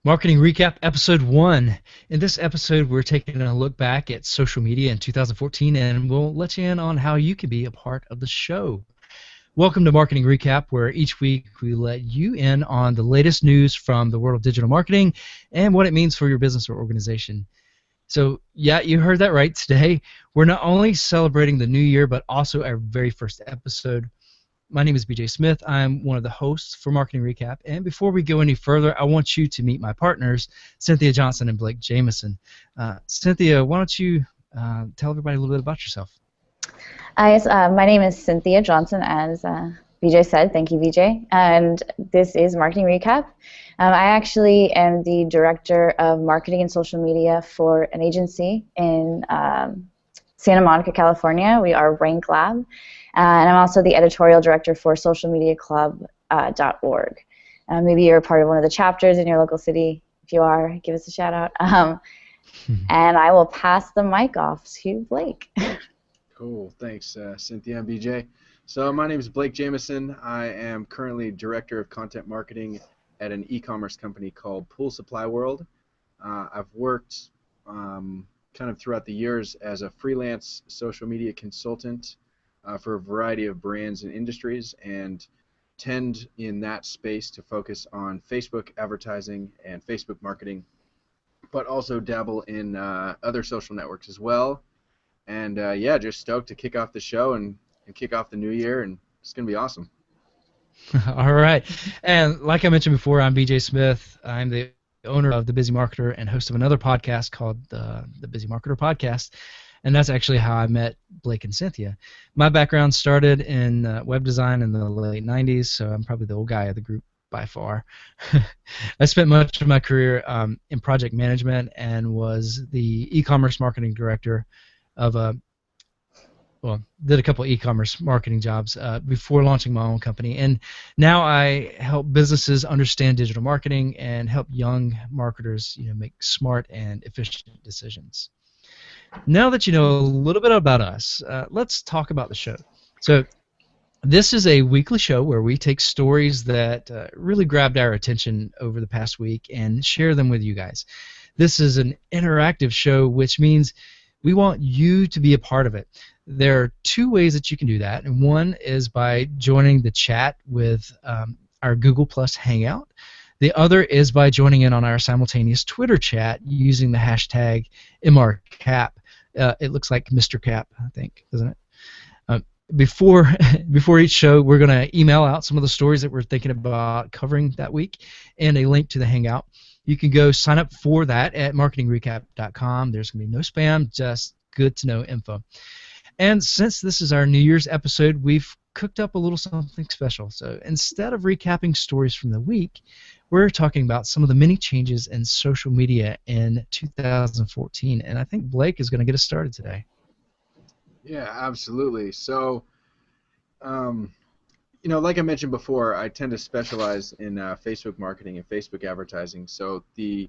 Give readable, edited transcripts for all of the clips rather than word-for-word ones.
Marketing Recap Episode 1. In this episode, we're taking a look back at social media in 2014, and we'll let you in on how you can be a part of the show. Welcome to Marketing Recap, where each week we let you in on the latest news from the world of digital marketing and what it means for your business or organization. So, yeah, you heard that right. Today, we're not only celebrating the new year, but also our very first episode. My name is BJ Smith. I'm one of the hosts for Marketing Recap. And before we go any further, I want you to meet my partners, CynthiaJohnson and Blake Jameson. Cynthia, why don't you tell everybody a little bit about yourself? Yes, my name is Cynthia Johnson, as BJ said. Thank you, BJ. And this is Marketing Recap. I actually am the Director of Marketing and Social Media for an agency in Santa Monica, California. We are Rank Lab. And I'm also the Editorial Director for socialmediaclub.org. Maybe you're a part of one of the chapters in your local city. If you are, give us a shout out. And I will pass the mic off to Blake. Cool. Thanks, Cynthia and BJ. So my name is Blake Jameson. I am currently Director of Content Marketing at an e-commerce company called Pool Supply World. I've worked kind of throughout the years as a freelance social media consultant for a variety of brands and industries, and tend in that space to focus on Facebook advertising and Facebook marketing, but also dabble in other social networks as well. And yeah, just stoked to kick off the show and kick off the new year, and it's going to be awesome. All right. And like I mentioned before, I'm BJ Smith. I'm the owner of The Busy Marketer and host of another podcast called the Busy Marketer Podcast. And that's actually how I met Blake and Cynthia. My background started in web design in the late 90s, so I'm probably the old guy of the group by far. I spent much of my career in project management and was the e-commerce marketing director of did a couple of e-commerce marketing jobs before launching my own company. And now I help businesses understand digital marketing and help young marketers, make smart and efficient decisions. Now that you know a little bit about us, let's talk about the show. So this is a weekly show where we take stories that really grabbed our attention over the past week and share them with you guys. This is an interactive show, which means we want you to be a part of it. There are two ways that you can do that, and one is by joining the chat with our Google Plus Hangout. The other is by joining in on our simultaneous Twitter chat using the hashtag MRCap. It looks like Mr. Cap, I think, doesn't it? Before each show, we're going to email out some of the stories that we're thinking about covering that week and a link to the Hangout. You can go sign up for that at marketingrecap.com. There's going to be no spam, just good-to-know info. And since this is our New Year's episode, we've cooked up a little something special. So instead of recapping stories from the week, we're talking about some of the many changes in social media in 2014. And I think Blake is going to get us started today. Yeah, absolutely. So, like I mentioned before, I tend to specialize in Facebook marketing and Facebook advertising. So the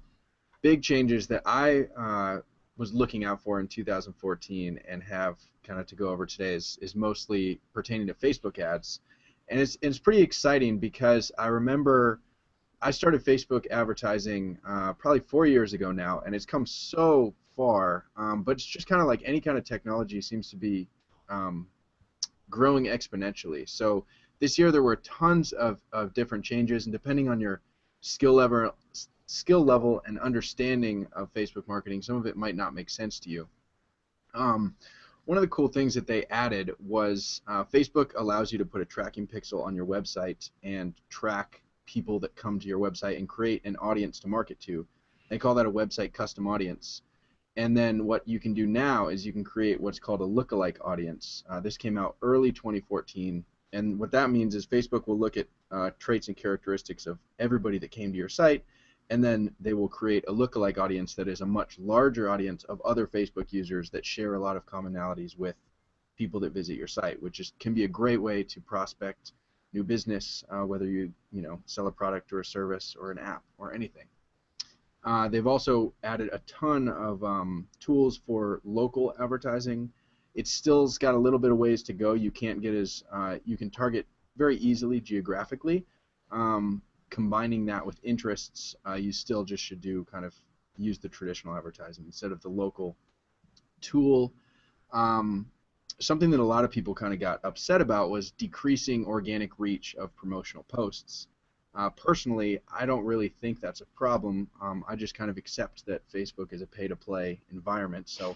big changes that I was looking out for in 2014 and have kind of to go over today is mostly pertaining to Facebook ads. And it's pretty exciting because I remember I started Facebook advertising probably 4 years ago now, and it's come so far, but it's just kind of like any kind of technology seems to be growing exponentially. So this year there were tons of different changes, and depending on your skill level and understanding of Facebook marketing, some of it might not make sense to you. One of the cool things that they added was Facebook allows you to put a tracking pixel on your website and track people that come to your website and create an audience to market to. They call that a website custom audience. And then what you can do now is you can create what's called a lookalike audience. This came out early 2014, and what that means is Facebook will look at traits and characteristics of everybody that came to your site, and then they will create a lookalike audience that is a much larger audience of other Facebook users that share a lot of commonalities with people that visit your site, which can be a great way to prospect new business, whether you sell a product or a service or an app or anything. They've also added a ton of tools for local advertising. It's still got a little bit of ways to go. You can't get you can target very easily geographically, combining that with interests, you still just should use the traditional advertising instead of the local tool. Something that a lot of people kind of got upset about was decreasing organic reach of promotional posts. Personally, I don't really think that's a problem. I just kind of accept that Facebook is a pay-to-play environment. So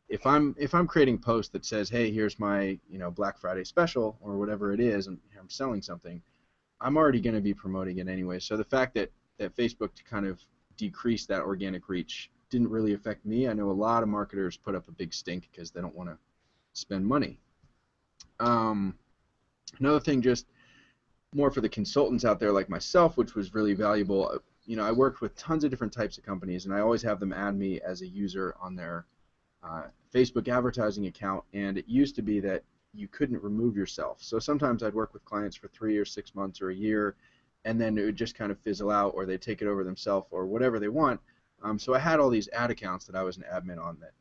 if I'm creating a post that says, hey, here's my Black Friday special or whatever it is, and I'm selling something, I'm already going to be promoting it anyway. So the fact that Facebook kind of decreased that organic reach didn't really affect me. I know a lot of marketers put up a big stink because they don't want to spend money. Another thing, just more for the consultants out there like myself, which was really valuable. I worked with tons of different types of companies, and I always have them add me as a user on their Facebook advertising account, and it used to be that you couldn't remove yourself. So sometimes I'd work with clients for 3 or 6 months or a year, and then it would just kind of fizzle out, or they'd take it over themselves, or whatever they want. So I had all these ad accounts that I was an admin on that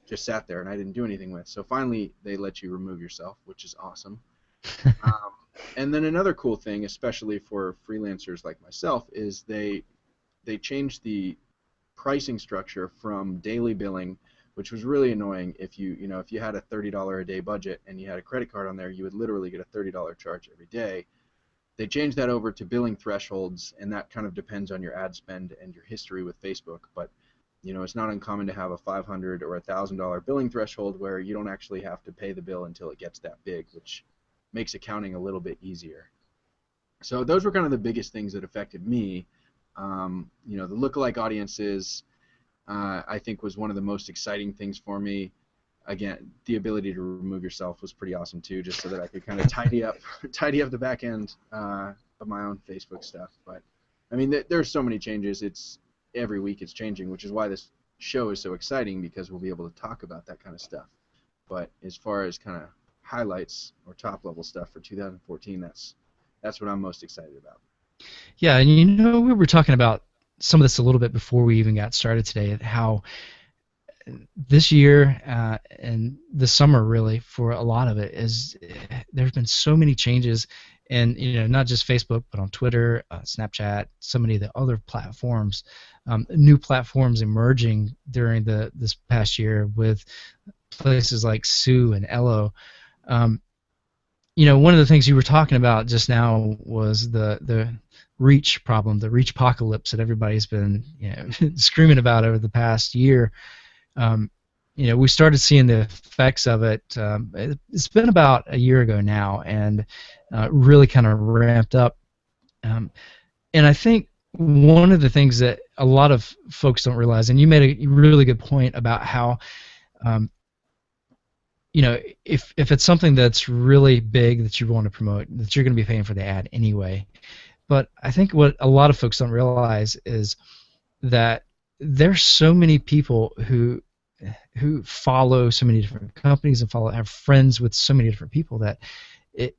just sat there and I didn't do anything with. So finally they let you remove yourself, which is awesome. And then another cool thing, especially for freelancers like myself, is they changed the pricing structure from daily billing, which was really annoying. If you had a $30 a day budget and you had a credit card on there, you would literally get a $30 charge every day. They changed that over to billing thresholds, and that kind of depends on your ad spend and your history with Facebook. But it's not uncommon to have a $500 or $1,000 billing threshold where you don't actually have to pay the bill until it gets that big, which makes accounting a little bit easier. So those were kind of the biggest things that affected me. The lookalike audiences, I think, was one of the most exciting things for me. Again, the ability to remove yourself was pretty awesome too, just so that I could kind of tidy up the back end of my own Facebook stuff. But I mean, there's so many changes. It's every week it's changing, which is why this show is so exciting, because we'll be able to talk about that kind of stuff. But as far as kind of highlights or top level stuff for 2014, that's what I'm most excited about. Yeah, and we were talking about some of this a little bit before we even got started today, how this year and the summer, really, for a lot of it, is there's been so many changes, and not just Facebook, but on Twitter, Snapchat, so many of the other platforms, new platforms emerging during this past year with places like Sue and Ello. One of the things you were talking about just now was the reach problem, the reach apocalypse that everybody's been screaming about over the past year. We started seeing the effects of it. It's been about a year ago now, and really kind of ramped up. And I think one of the things that a lot of folks don't realize, and you made a really good point about how, if it's something that's really big that you want to promote, that you're going to be paying for the ad anyway. But I think what a lot of folks don't realize is that there's so many people who follow so many different companies and have friends with so many different people that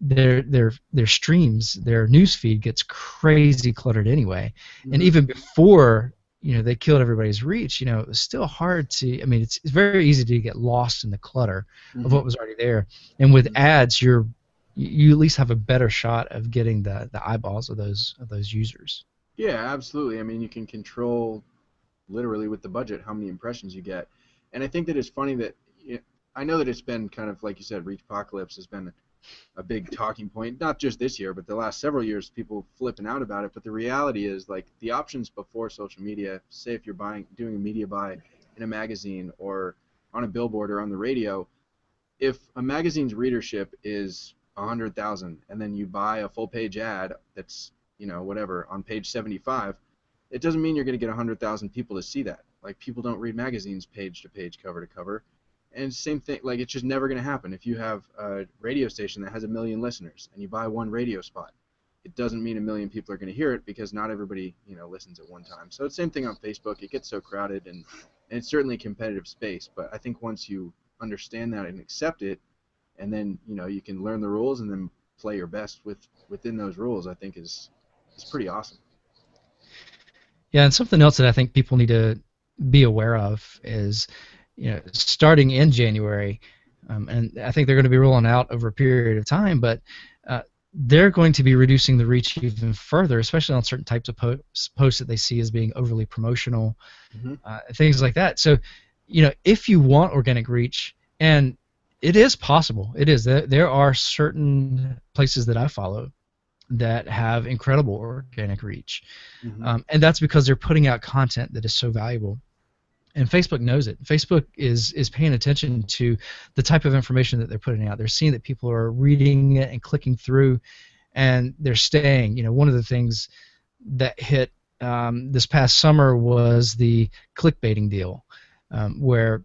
their streams, their news feed gets crazy cluttered anyway. Mm-hmm. And even before they killed everybody's reach, it was still hard to. I mean, it's very easy to get lost in the clutter of what was already there. And with ads, you at least have a better shot of getting the eyeballs of those users. Yeah, absolutely. I mean, you can control literally with the budget how many impressions you get. And I think that it's funny that I know that it's been kind of, like you said, reach apocalypse has been a big talking point, not just this year, but the last several years, people flipping out about it. But the reality is, like, the options before social media, say if you're doing a media buy in a magazine or on a billboard or on the radio, if a magazine's readership is 100,000 and then you buy a full-page ad that's, whatever, on page 75, it doesn't mean you're going to get 100,000 people to see that. Like, people don't read magazines page to page, cover to cover. And same thing, like, it's just never going to happen. If you have a radio station that has 1 million listeners and you buy one radio spot, it doesn't mean 1 million people are going to hear it, because not everybody, listens at one time. So it's the same thing on Facebook. It gets so crowded, and it's certainly a competitive space. But I think once you understand that and accept it, and then, you can learn the rules and then play your best within those rules, I think is pretty awesome. Yeah, and something else that I think people need to be aware of is, starting in January, and I think they're going to be rolling out over a period of time, but they're going to be reducing the reach even further, especially on certain types of posts that they see as being overly promotional, things like that. So, if you want organic reach, and it is possible, there are certain places that I follow that have incredible organic reach, and that's because they're putting out content that is so valuable. And Facebook knows it. Facebook is paying attention to the type of information that they're putting out. They're seeing that people are reading it and clicking through, and they're staying. One of the things that hit this past summer was the clickbaiting deal, where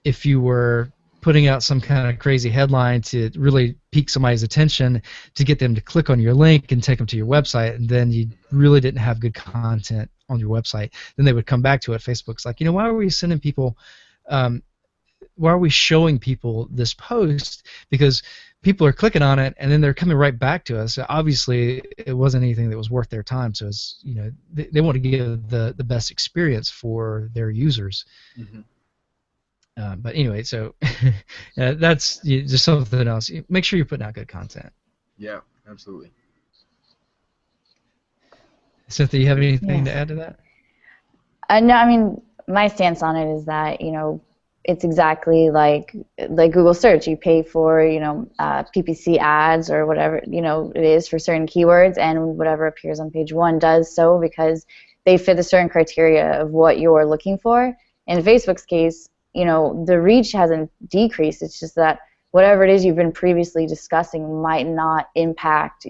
if you were putting out some kind of crazy headline to really pique somebody's attention to get them to click on your link and take them to your website, and then you really didn't have good content on your website, then they would come back to it. Facebook's like, why are we sending people, why are we showing people this post? Because people are clicking on it, and then they're coming right back to us. Obviously, it wasn't anything that was worth their time, so it's, they want to give the best experience for their users. But anyway, so that's just something else. Make sure you're putting out good content. Yeah, absolutely. Cynthia, you have anything to add to that? No, I mean, my stance on it is that, it's exactly like Google search. You pay for, PPC ads or whatever, it is for certain keywords, and whatever appears on page one does so because they fit a certain criteria of what you're looking for. In Facebook's case, the reach hasn't decreased. It's just that whatever it is you've been previously discussing might not impact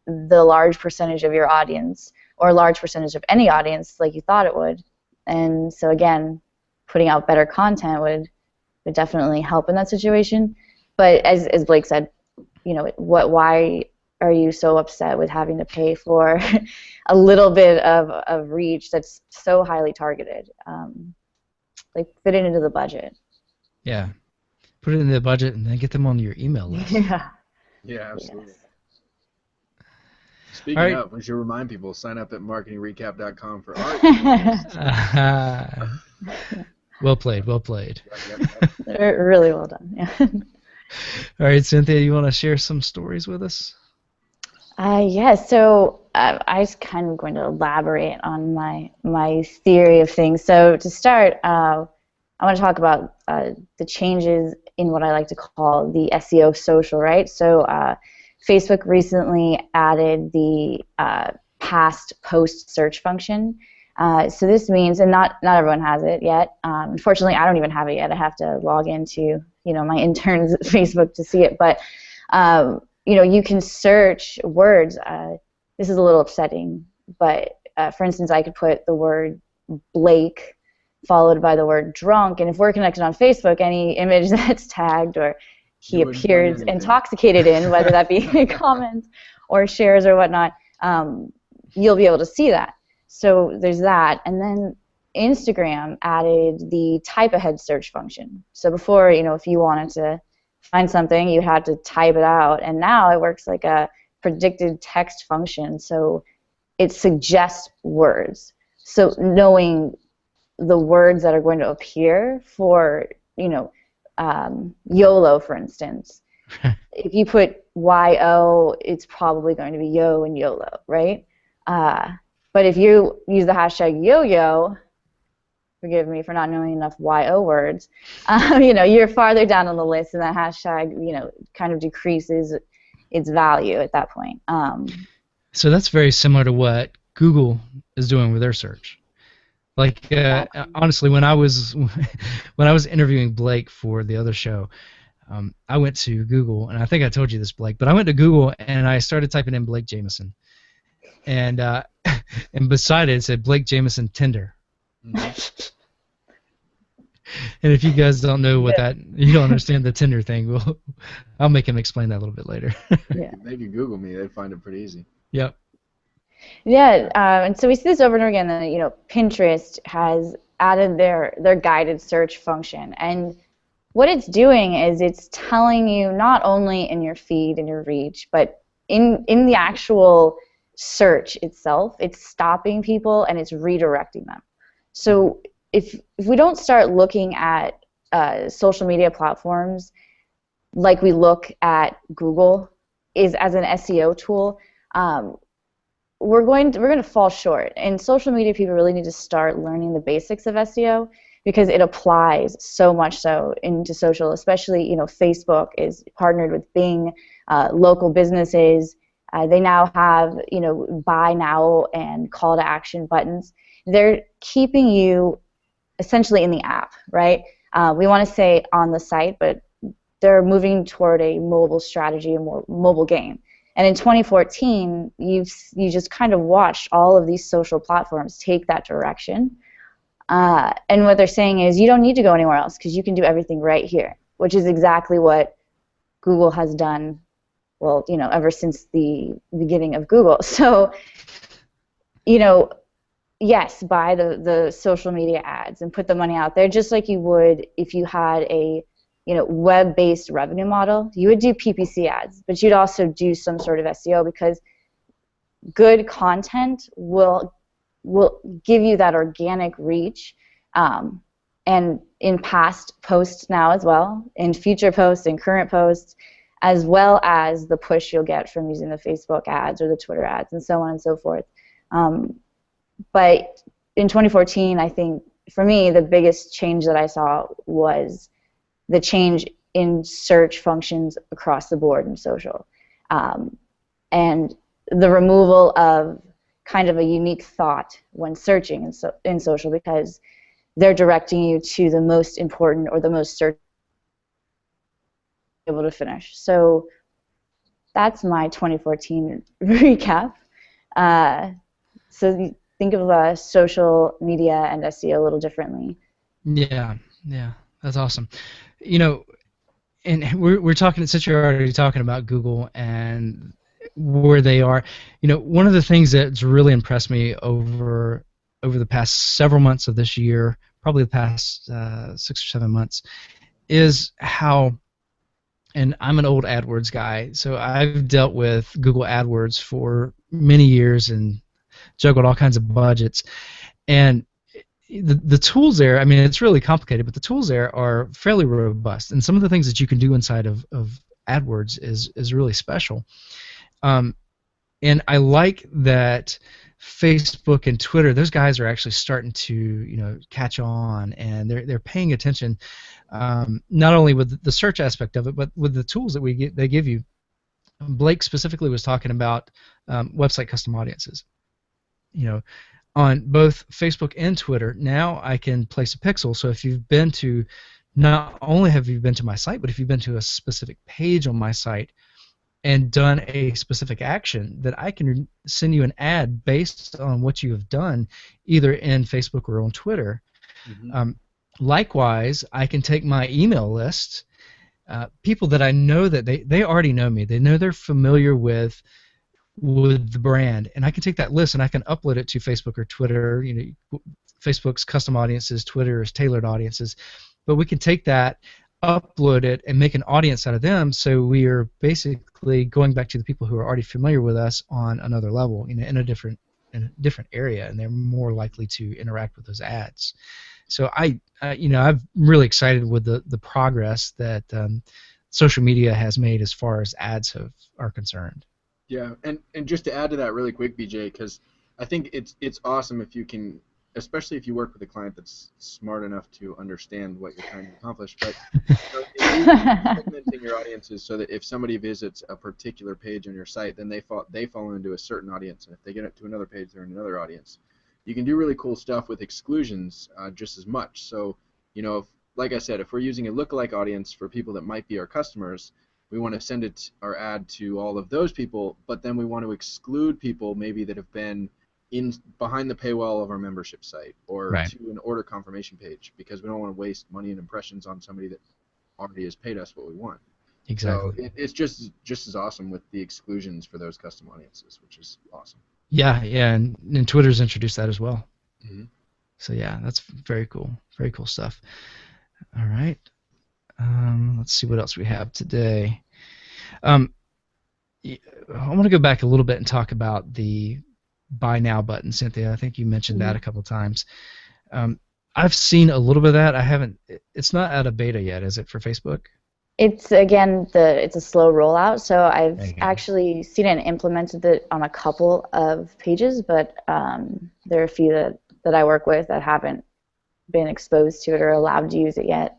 the large percentage of your audience or a large percentage of any audience like you thought it would. And so again, putting out better content would definitely help in that situation. But as Blake said, why are you so upset with having to pay for a little bit of reach that's so highly targeted? Fit it into the budget. Yeah. Put it in the budget and then get them on your email list. Yeah, absolutely. Yes. Speaking of, we should remind people, sign up at marketingrecap.com for art. Well played. Really well done. Yeah. All right, Cynthia, you want to share some stories with us? Yes. So I was kind of going to elaborate on my theory of things. So to start, I want to talk about the changes in what I like to call the SEO social, right? So Facebook recently added the past post search function. So this means, and not everyone has it yet. Unfortunately, I don't even have it yet. I have to log into my intern's Facebook to see it. But you can search words. This is a little upsetting, but for instance, I could put the word Blake followed by the word drunk, and if we're connected on Facebook, any image that's tagged or he appears intoxicated in, whether that be comments or shares or whatnot, you'll be able to see that. So there's that, and then Instagram added the type ahead search function. So before, if you wanted to find something, you had to type it out, and now it works like a predicted text function. So it suggests words. So knowing the words that are going to appear for, YOLO, for instance. If you put YO, it's probably going to be yo and YOLO, right? But if you use the hashtag yo-yo, forgive me for not knowing enough YO words, you're farther down on the list, and that hashtag, kind of decreases its value at that point. So that's very similar to what Google is doing with their search. Like honestly, when I was interviewing Blake for the other show, I went to Google, and I think I told you this, Blake, but I went to Google and I started typing in Blake Jameson, and and beside it said Blake Jameson Tinder. Mm-hmm. And if you guys don't know what you don't understand the Tinder thing, I'll make him explain that a little bit later. Yeah. They could Google me; they'd find it pretty easy. Yep. Yeah, and so we see this over and over again. That Pinterest has added their guided search function, and what it's doing is it's telling you not only in your feed and your reach, but in the actual search itself, it's stopping people and it's redirecting them. So if we don't start looking at social media platforms like we look at Google, is as an SEO tool, we're going to fall short. And social media people really need to start learning the basics of SEO, because it applies so much so into social, especially, Facebook is partnered with Bing, local businesses. They now have, buy now and call to action buttons. They're keeping you essentially in the app, right? We want to say on the site, but they're moving toward a mobile strategy, a more mobile game. And in 2014, you just kind of watched all of these social platforms take that direction. And what they're saying is you don't need to go anywhere else because you can do everything right here, which is exactly what Google has done, well, ever since the beginning of Google. So, yes, buy the social media ads and put the money out there, just like you would if you had a web-based revenue model. You would do PPC ads, but you'd also do some sort of SEO, because good content will give you that organic reach, and in past posts now as well, in future posts, in current posts, as well as the push you'll get from using the Facebook ads or the Twitter ads and so on and so forth. But in 2014, I think, for me, the biggest change that I saw was the change in search functions across the board in social, and the removal of kind of a unique thought when searching in social, because they're directing you to the most important or the most search able to finish. So that's my 2014 recap. So think of social media and SEO a little differently. Yeah, that's awesome. And we're talking, since you're already talking about Google and where they are, one of the things that's really impressed me over the past several months of this year, probably the past 6 or 7 months, is how, and I'm an old AdWords guy, so I've dealt with Google AdWords for many years and juggled all kinds of budgets, and the tools there, I mean, it's really complicated, but the tools there are fairly robust, and some of the things that you can do inside of AdWords is really special. And I like that Facebook and Twitter, those guys are actually starting to catch on, and they're paying attention, not only with the search aspect of it, but with the tools that they give you. Blake specifically was talking about website custom audiences. On both Facebook and Twitter, now I can place a pixel. So if you've been to, not only have you been to my site, but if you've been to a specific page on my site and done a specific action, that I can send you an ad based on what you have done, either in Facebook or on Twitter. Mm-hmm. Likewise, I can take my email list, people that I know that they already know me. They know they're familiar with the brand, and I can take that list and I can upload it to Facebook or Twitter. Facebook's custom audiences, Twitter is tailored audiences, but we can take that, upload it, and make an audience out of them. So we are basically going back to the people who are already familiar with us on another level, in a different area, and they're more likely to interact with those ads. So I'm really excited with the progress that social media has made as far as ads are concerned. Yeah, and just to add to that really quick, BJ, because I think it's awesome if you can, especially if you work with a client that's smart enough to understand what you're trying to accomplish. But segmenting your audiences so that if somebody visits a particular page on your site, then they fall into a certain audience, and if they get it to another page, they're in another audience. You can do really cool stuff with exclusions just as much. So, like I said, if we're using a lookalike audience for people that might be our customers, we want to send our ad to all of those people, but then we want to exclude people maybe that have been behind the paywall of our membership site or to an order confirmation page, because we don't want to waste money and impressions on somebody that already has paid us what we want. Exactly. So it's just as awesome with the exclusions for those custom audiences, which is awesome. Yeah, and Twitter's introduced that as well. Mm-hmm. So yeah, that's very cool stuff. All right. Let's see what else we have today. I want to go back a little bit and talk about the Buy Now button, Cynthia. I think you mentioned that a couple times. I've seen a little bit of that. I haven't. It's not out of beta yet, is it, for Facebook? It's again it's a slow rollout. So I've Okay. actually seen it and implemented it on a couple of pages, but there are a few that I work with that haven't been exposed to it or allowed to use it yet.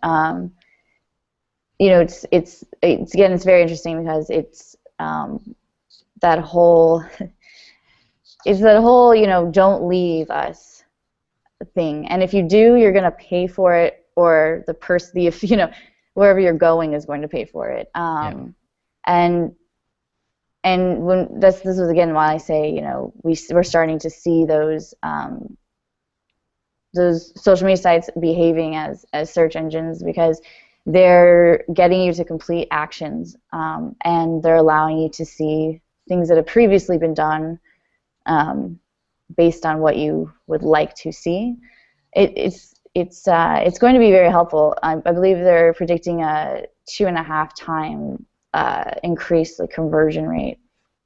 It's very interesting because it's that whole don't leave us thing, and if you do, you're going to pay for it, or the person, wherever you're going is going to pay for it. And when this was again why I say, we're starting to see those social media sites behaving as search engines, because they're getting you to complete actions, and they're allowing you to see things that have previously been done based on what you would like to see. It's going to be very helpful. I believe they're predicting a 2.5 time increase the conversion rate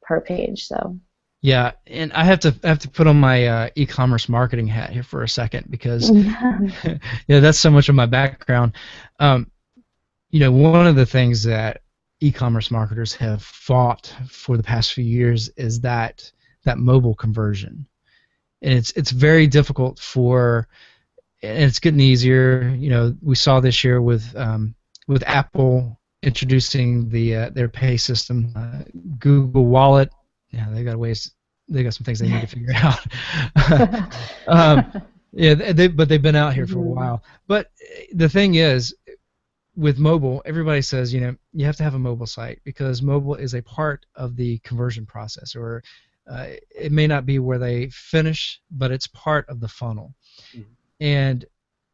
per page. So. Yeah, and I have to put on my e-commerce marketing hat here for a second, because that's so much of my background. One of the things that e-commerce marketers have fought for the past few years is that mobile conversion, and it's very difficult and it's getting easier. We saw this year with Apple introducing their pay system, Google Wallet. Yeah, they got some things they need to figure out. But they've been out here for a while. But the thing is, with mobile, everybody says, you have to have a mobile site, because mobile is a part of the conversion process, or it may not be where they finish, but it's part of the funnel. Mm-hmm. And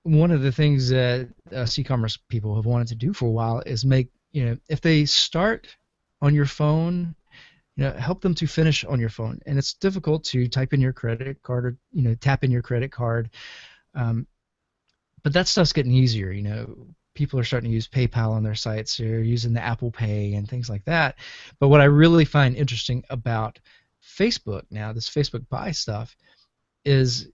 one of the things that e-commerce people have wanted to do for a while is make, if they start on your phone, help them to finish on your phone. And it's difficult to type in your credit card, or tap in your credit card, but that stuff's getting easier. People are starting to use PayPal on their sites. They're using the Apple Pay and things like that. But what I really find interesting about Facebook now, this Facebook buy stuff, is,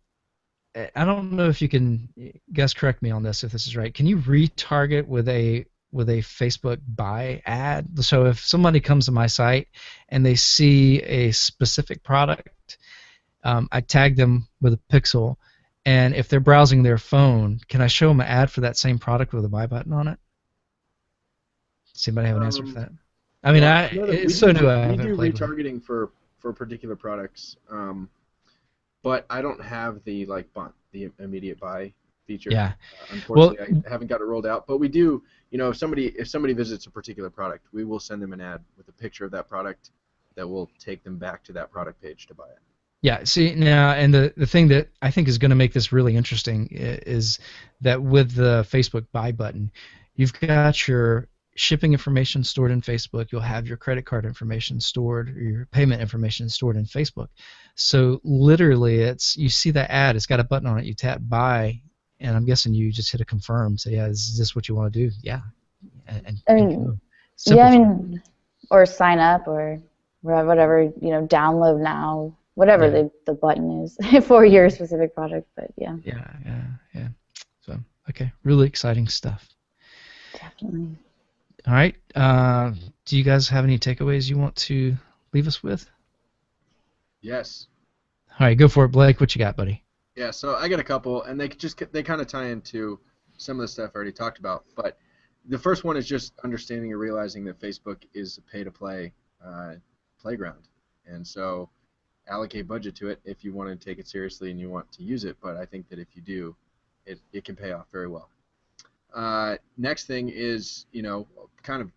I don't know if you can, guys, correct me on this if this is right. Can you retarget with a Facebook buy ad? So if somebody comes to my site and they see a specific product, I tag them with a pixel, and if they're browsing their phone, can I show them an ad for that same product with a buy button on it? Does anybody have an answer for that? I mean, it's so new. I haven't played with it. We do retargeting for particular products, but I don't have the immediate buy feature. Yeah. Unfortunately, I haven't got it rolled out. But we do. If somebody visits a particular product, we will send them an ad with a picture of that product that will take them back to that product page to buy it. Yeah, see now, and the thing that I think is going to make this really interesting is that with the Facebook buy button, you've got your shipping information stored in Facebook. You'll have your credit card information stored, or your payment information stored in Facebook. So literally, you see that ad, it's got a button on it. You tap buy, and I'm guessing you just hit a confirm. Say, yeah, is this what you want to do? Yeah, or sign up, or whatever, download now. Whatever the button is for your specific product, but yeah. Yeah. So, okay, really exciting stuff. Definitely. All right. Do you guys have any takeaways you want to leave us with? Yes. All right, go for it, Blake. What you got, buddy? Yeah, so I got a couple, and they kind of tie into some of the stuff I already talked about. But the first one is just understanding and realizing that Facebook is a pay-to-play playground, and so allocate budget to it if you want to take it seriously and you want to use it. But I think that if you do, it can pay off very well. Next thing is, kind of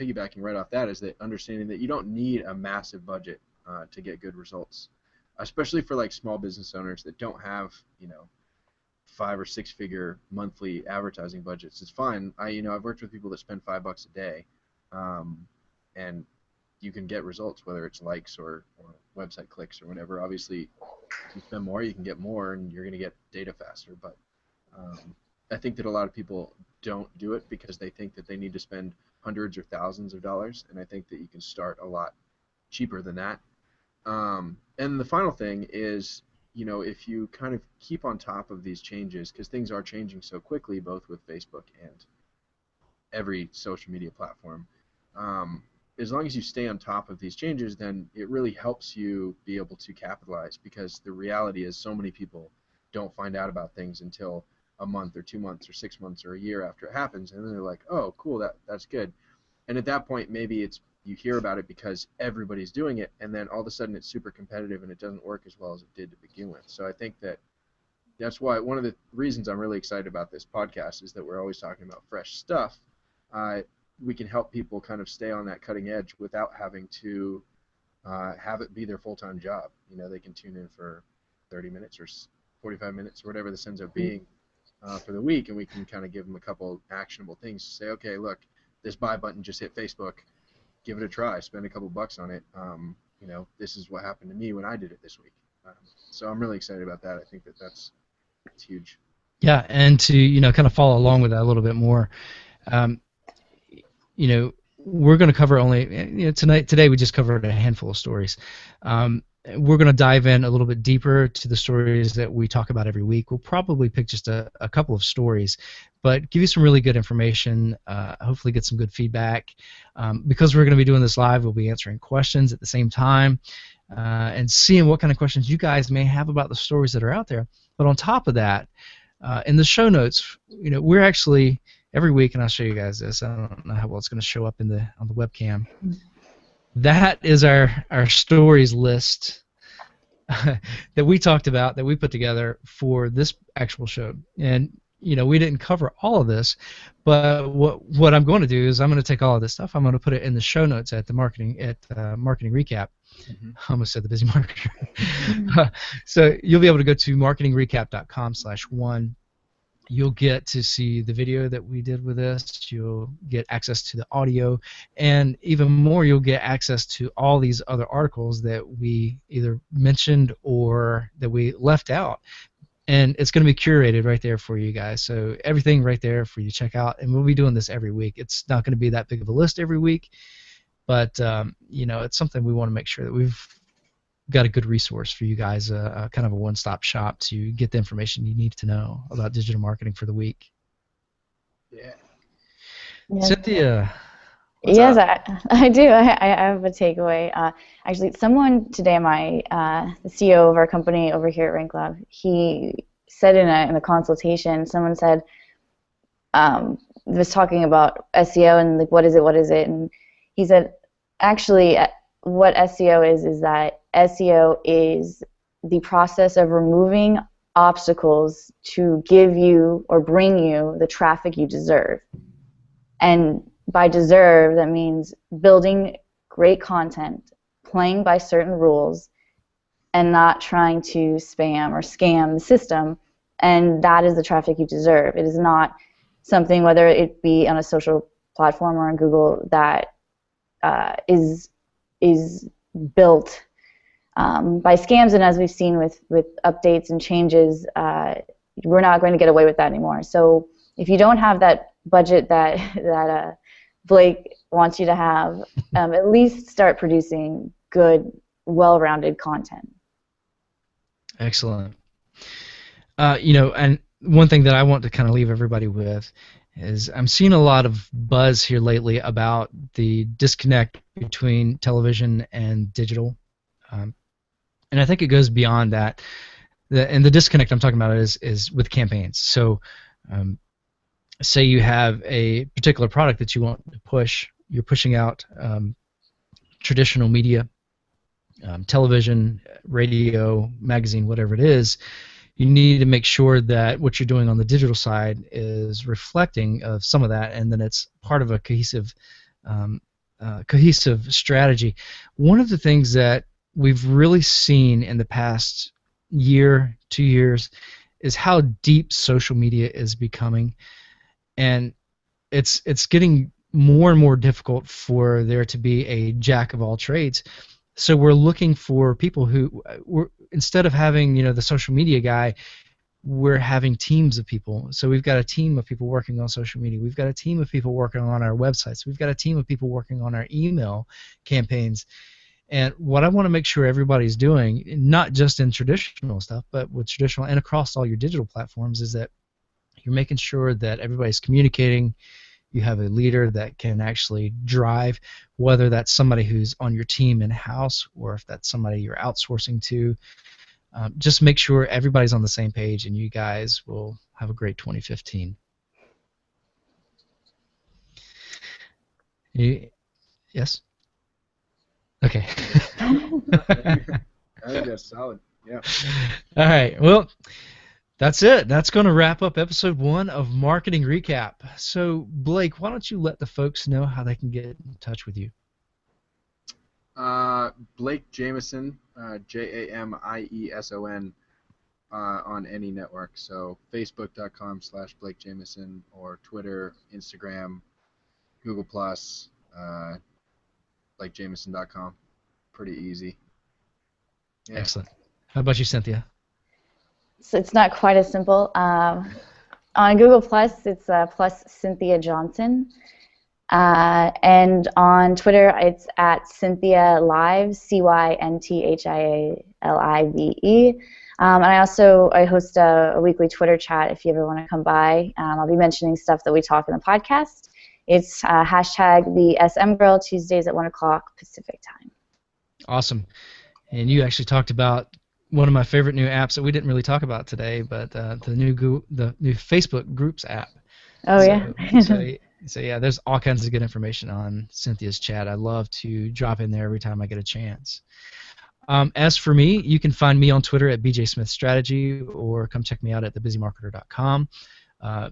piggybacking right off that, is that understanding that you don't need a massive budget to get good results, especially for small business owners that don't have 5 or 6 figure monthly advertising budgets. It's fine. I've worked with people that spend $5 a day, and you can get results, whether it's likes or website clicks or whatever. Obviously, if you spend more, you can get more, and you're going to get data faster. But I think that a lot of people don't do it because they think that they need to spend hundreds or thousands of dollars, and I think that you can start a lot cheaper than that. And the final thing is, if you kind of keep on top of these changes, because things are changing so quickly, both with Facebook every social media platform. As long as you stay on top of these changes, then it really helps you be able to capitalize, because the reality is so many people don't find out about things until a month or 2 months or 6 months or a year after it happens, and then they're like, oh, cool, that's good. And at that point, maybe it's you hear about it because everybody's doing it, and then all of a sudden it's super competitive and it doesn't work as well as it did to begin with. So I think that's why one of the reasons I'm really excited about this podcast is that we're always talking about fresh stuff. We can help people kind of stay on that cutting edge without having to have it be their full-time job. You know, they can tune in for 30 minutes or 45 minutes or whatever this ends up being for the week, and we can kind of give them a couple actionable things to say, okay, look, this buy button just hit Facebook. Give it a try. Spend a couple bucks on it. You know, this is what happened to me when I did it this week. So I'm really excited about that. I think that's huge. Yeah, and to kind of follow along with that a little bit more, we're going to cover only today we just covered a handful of stories. We're going to dive in a little bit deeper to the stories that we talk about every week. We'll probably pick just a couple of stories, but give you some really good information, hopefully get some good feedback. Because we're going to be doing this live, we'll be answering questions at the same time and seeing what kind of questions you guys may have about the stories that are out there. But on top of that, in the show notes, we're actually every week, and I'll show you guys this. I don't know how well it's going to show up on the webcam. That is our stories list that we talked about, that we put together for this actual show. And we didn't cover all of this, but what I'm going to do is I'm going to take all of this stuff. I'm going to put it in the show notes at the marketing recap. Mm-hmm. I almost said the busy marketer. So you'll be able to go to marketingrecap.com/1. You'll get to see the video that we did with this. You'll get access to the audio, and even more, you'll get access to all these other articles that we either mentioned or that we left out. And it's going to be curated right there for you guys. So everything right there for you to check out. And we'll be doing this every week. It's not going to be that big of a list every week, but it's something we want to make sure that we've got a good resource for you guys, kind of a one-stop shop to get the information you need to know about digital marketing for the week. Yeah. Cynthia. Yes, I do. I have a takeaway. Actually, someone today, the CEO of our company over here at Rank Lab, he said in a consultation, someone said, was talking about SEO and like, what is it? And he said, actually, what SEO is that SEO is the process of removing obstacles to give you or bring you the traffic you deserve. And by deserve, that means building great content, playing by certain rules, and not trying to spam or scam the system. And that is the traffic you deserve. It is not something, whether it be on a social platform or on Google, that is built by scams. And as we've seen with updates and changes, we're not going to get away with that anymore. So if you don't have that budget that Blake wants you to have, at least start producing good, well-rounded content. Excellent. And one thing that I want to kind of leave everybody with is I'm seeing a lot of buzz here lately about the disconnect between television and digital. And I think it goes beyond that. And the disconnect I'm talking about is with campaigns. So say you have a particular product that you want to push. You're pushing out traditional media, television, radio, magazine, whatever it is. You need to make sure that what you're doing on the digital side is reflecting of some of that, and then it's part of a cohesive strategy. One of the things that we've really seen in the past year, 2 years, is how deep social media is becoming, and it's getting more and more difficult for there to be a jack of all trades. So we're looking for people who, instead of having the social media guy, we're having teams of people. So we've got a team of people working on social media. We've got a team of people working on our websites. We've got a team of people working on our email campaigns. And what I want to make sure everybody's doing, not just in traditional stuff, but with traditional and across all your digital platforms, is that you're making sure that everybody's communicating, you have a leader that can actually drive, whether that's somebody who's on your team in-house or if that's somebody you're outsourcing to. Just make sure everybody's on the same page, and you guys will have a great 2015. Yes? Okay. I think that's solid. Yeah. All right. Well, that's it. That's going to wrap up episode 1 of Marketing Recap. So, Blake, why don't you let the folks know how they can get in touch with you? Blake Jameson, Jamieson, on any network. So Facebook.com/Blake Jameson, or Twitter, Instagram, Google+, BlakeJameson.com. Pretty easy. Yeah. Excellent. How about you, Cynthia? So it's not quite as simple. On Google Plus, it's plus CynthiaJohnson. And on Twitter, it's at Cynthia Live, CynthiaLive. And I host a weekly Twitter chat if you ever want to come by. I'll be mentioning stuff that we talk in the podcast. It's hashtag the SM Girl, Tuesdays at 1 o'clock Pacific time. Awesome. And you actually talked about one of my favorite new apps that we didn't really talk about today, but the new Facebook Groups app. Oh, yeah. So yeah, there's all kinds of good information on Cynthia's chat. I love to drop in there every time I get a chance. As for me, you can find me on Twitter at bjsmithstrategy, or come check me out at thebusymarketer.com.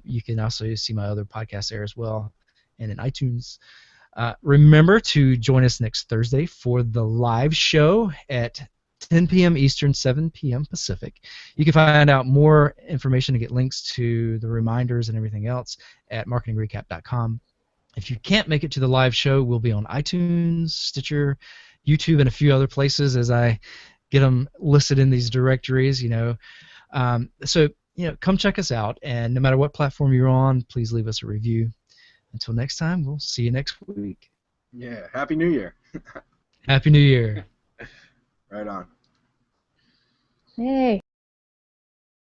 You can also see my other podcasts there as well, and in iTunes. Remember to join us next Thursday for the live show at 10 p.m. Eastern, 7 p.m. Pacific. You can find out more information and get links to the reminders and everything else at marketingrecap.com. If you can't make it to the live show, we'll be on iTunes, Stitcher, YouTube, and a few other places as I get them listed in these directories. So come check us out, and no matter what platform you're on, please leave us a review. Until next time, we'll see you next week. Yeah. Happy New Year. Happy New Year. Right on. Yay.